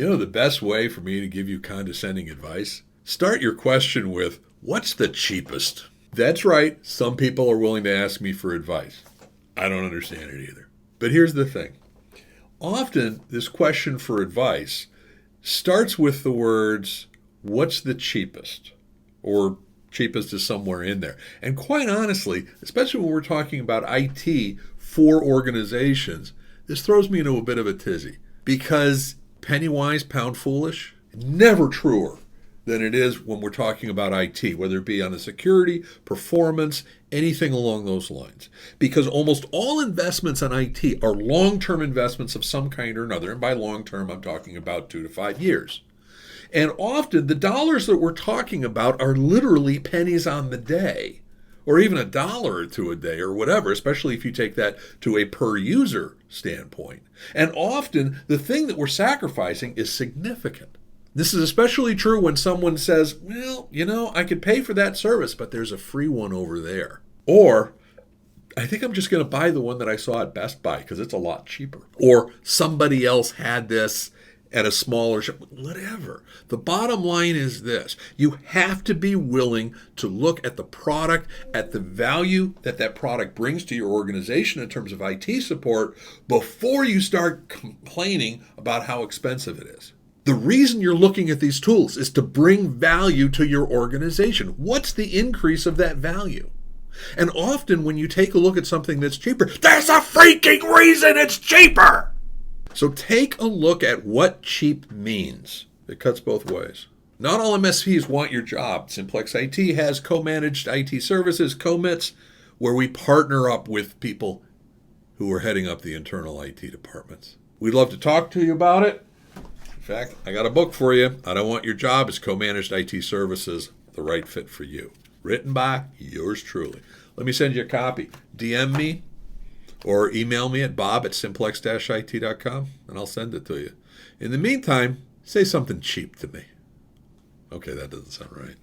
You know the best way for me to give you condescending advice? Start your question with, what's the cheapest? That's right, some people are willing to ask me for advice. I don't understand it either. But here's the thing. Often, this question for advice starts with the words, what's the cheapest? Or cheapest is somewhere in there. And quite honestly, especially when we're talking about IT for organizations, this throws me into a bit of a tizzy. Because penny wise, pound foolish, never truer than it is when we're talking about IT, whether it be on the security, performance, anything along those lines. Because almost all investments on IT are long-term investments of some kind or another. And by long-term, I'm talking about 2 to 5 years. And often the dollars that we're talking about are literally pennies on the day, or even $1 or $2 a day or whatever, especially if you take that to a per user standpoint. And often the thing that we're sacrificing is significant. This is especially true when someone says, well, I could pay for that service, but there's a free one over there. Or, I think I'm just going to buy the one that I saw at Best Buy because it's a lot cheaper. Or somebody else had this at a smaller shop, whatever. The bottom line is this. You have to be willing to look at the product, at the value that that product brings to your organization in terms of IT support before you start complaining about how expensive it is. The reason you're looking at these tools is to bring value to your organization. What's the increase of that value? And often when you take a look at something that's cheaper, there's a freaking reason it's cheaper! So take a look at what cheap means. It cuts both ways. Not all MSPs want your job. Simplex IT has co-managed IT services, commits, where we partner up with people who are heading up the internal IT departments. We'd love to talk to you about it. In fact, I got a book for you. I Don't Want Your Job is Co-Managed IT Services, the right fit for you. Written by yours truly. Let me send you a copy. DM me or email me at bob@simplex-it.com and I'll send it to you. In the meantime, say something cheap to me. Okay, that doesn't sound right.